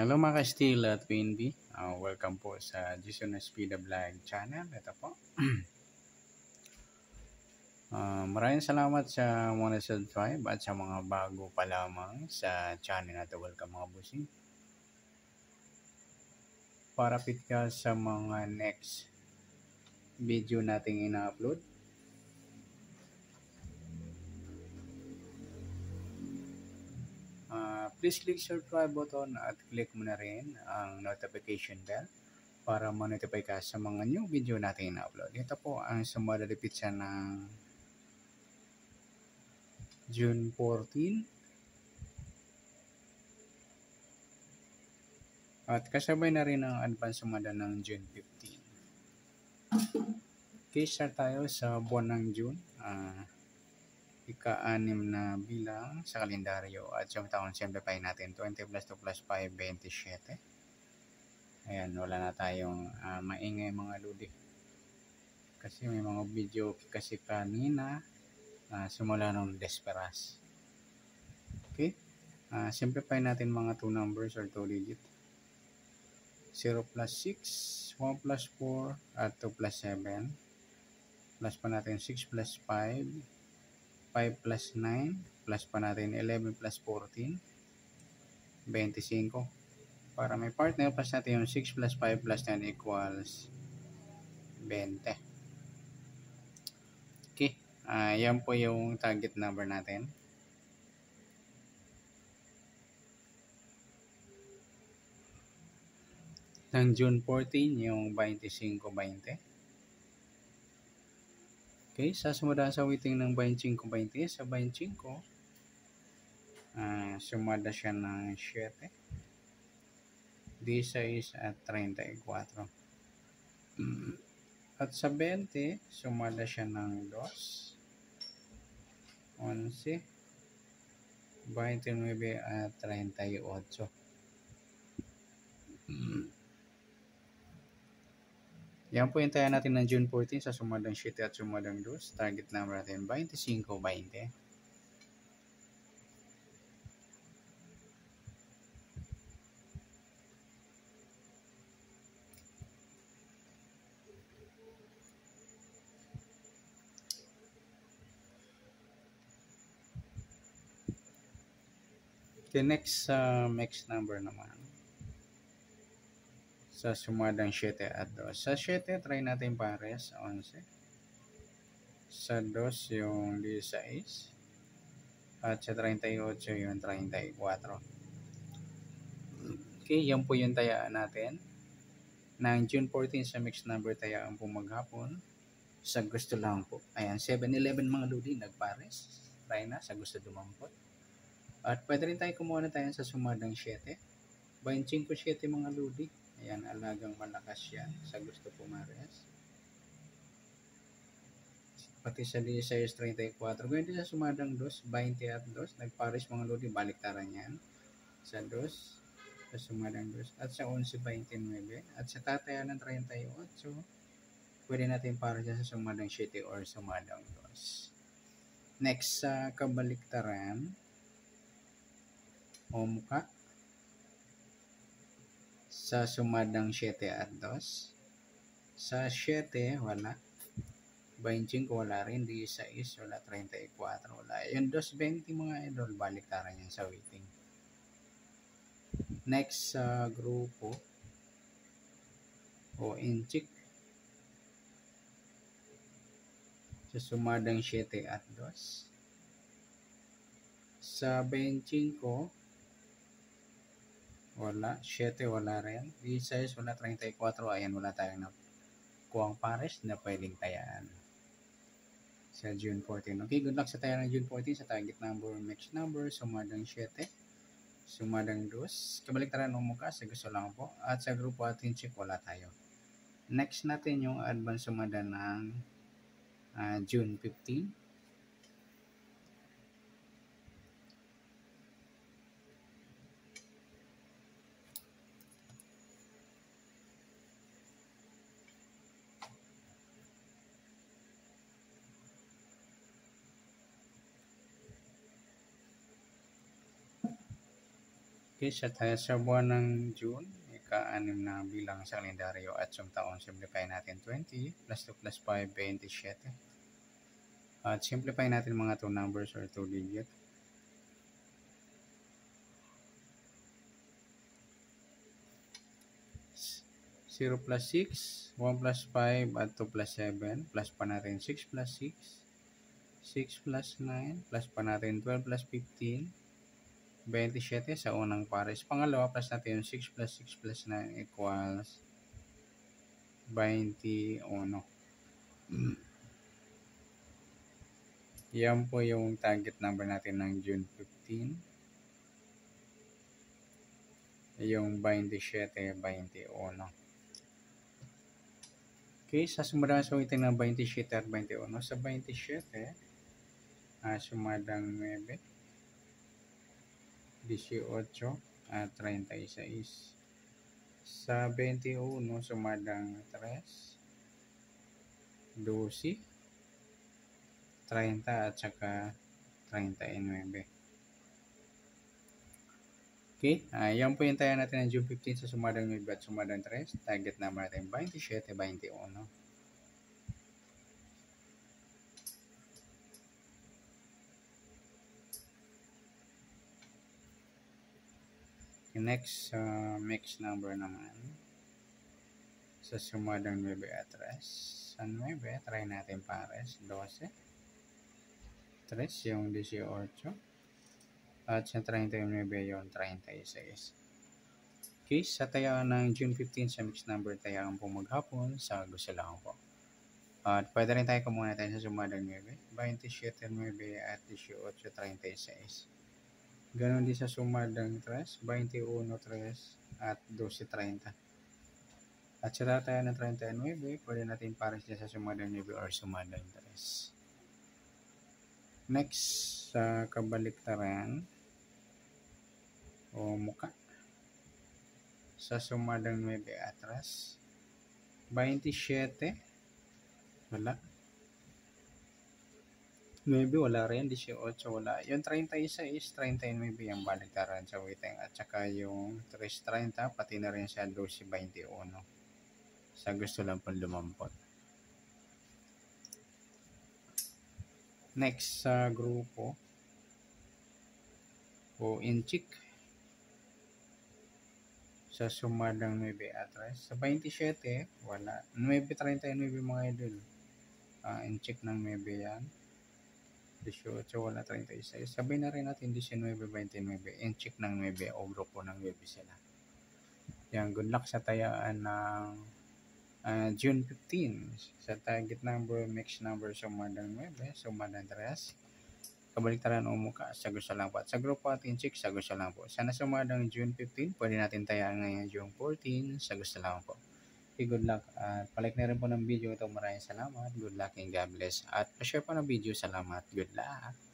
Hello mga ka-Steel at PNB. Welcome po sa Jason Espida Vlog channel. Ito po. Maraming salamat sa mga subscribe at sa mga bago pa lamang sa channel na ito. Welcome mga busing. Parapit ka sa mga next video nating ina-upload. Please click subscribe button at click mo na rin ang notification bell para ma-notify ka sa mga new video natin ina-upload. Ito po ang sumadalipit siya ng June 14 at kasabay na rin ang advance sumada ng June 15. Okay, start tayo sa buwan ng June. Ika-6 na bilang sa kalendaryo at yung taon simplify natin 20 plus 2 plus 5, 27. Ayan, wala na tayong maingay mga ludi kasi may mga video kasi kanina simula ng Desperas. Okay, simplify natin mga 2 numbers or 2 digit. 0 plus 6, 1 plus 4 at 2 plus 7 plus pa natin 6 plus 5, 5 plus 9, plus pa natin 11 plus 14, 25. Para may partner, plus natin yung 6 plus 5 plus 9 equals 20. Okay, yan po yung target number natin. Ng June 14, yung 25-20. Okay, sasumada sa weighting ng 25-20. Sa 25, sumada siya ng 7, 16 at 34. At sa 20, sumada siya ng 2, 11, 29 at 38. Yan po yung tayo natin ng June 14 sa sumadang 7 at sumadang 2. Target number natin 25-20. Okay, next number naman. Sa sumadang 7 at 2. Sa 7, try natin pares, 11. Sa 2, yung 16. At sa 38, yung 34. Okay, yan po yung tayaan natin. Ng June 14 sa mixed number tayaan po maghapon. Sa gusto lang po. Ayan, 7-11 mga ludi, nagpares. Try na, sa gusto dumampot. At pwede rin tayo kumuha na tayo sa sumadang 7. 25-7 mga ludi. Ayan, alagang malakas yan sa gusto pumares. Pati sa 16-34. Ganyan sa sumadang 2, 20 at 2. Nagpares mga lodi, baliktaran yan. Sa 2, sa sumadang 2. At sa 11-29. At sa tatayan ng 38. So, pwede natin pares sa sumadang 7 or sumadang 2. Next, sa kabaliktaran, o muka. Sa sumadang 7 at 2. Sa 7, wala. 25, wala rin. 16, wala. 34, wala. Yung 220 mga idol, baliktaran yan sa weighting. Next sa grupo, o inchik. Sa sumadang 7 at 2. Sa 25, wala. 7, wala rin. 16, wala. 34, ayan, wala tayong kuwang pares na pwedeng tayaan sa June 14. Okay, good luck sa tayo ng June 14 sa target number, mixed number, sumadang 7, sumadang 2. Kabaliktaran mo mukha, sa gusto lang po. At sa grupo atin check, wala tayo. Next natin yung advance sumada ng June 15. Okay, sa buwan ng June, ika-6 na bilang sa kalendaryo at yung taon, simplify natin 20 plus 2 plus 5, 27. At simplify natin mga 2 numbers or 2 digit. 0 plus 6, 1 plus 5 at 2 plus 7, plus pa natin 6 plus 6, 6 plus 9, plus pa natin 12 plus 15, 27 sa unang pares. Pangalawa, plus natin yung 6 plus 6 plus 9 equals 21. Yan po yung target number natin ng June 15. Yung 27, 21. Okay, sa sumadang suwitin ng 27 at 21. Sa 27, sumadang 9, 18 at 36. Sa 21, sumadang 3, 12, 30 at saka 39. Okay, yan po yung tayo natin ng June 15 sa sumadang 9 at sumadang 3. Target number natin 27, 21. Next, mix number naman. Sa sumadang 9 at 3. Sa 9, try natin pares. 12. 3 yung 18. At sa 39 yung 36. Okay, sa tayaan ng June 15 sa mix number, tayaan po maghapon sa gusto lang po. At pwede rin tayo kumuha natin sa sumadang 9, 27, 9 at 18, 36. Ganon din sa sumadang 3, 21, 3 at 12, 30. At sa tayaan ng 39, pwede natin pares din sa sumadang 9 or sumadang 3. Next, sa kabaliktaran o muka. Sa sumadang 9 atras, 27, wala. 9, wala rin. 18, wala. Yung 36, 39 yung baliktaran sa witeng. At saka yung 3.30, pati na rin sa 12.21. Sa gusto lang pong lumampot. Next sa grupo o inchik. Sa sumadang 9 atras. Sa 27, wala. 9.39 mga idol. Inchik ng 9 yan. 18, wala. 36. Sabi na rin natin 19.29. Inchik ng 9 o grupo ng 9 sila. Yan, good luck sa tayaan ng June 15. Sa target number, mix number, sumadang 9, sumadang 3. Kabaliktaran o muka, sa gusto lang po. At sa grupo at inchik, sa gusto lang po. Sana sumadang June 15, pwede natin tayaan ngayon June 14, sa gusto lang po. Okay, good luck. At palike na rin po ng video ito. Maraming salamat. Good luck and God bless. At pa-share po ng video. Salamat. Good luck.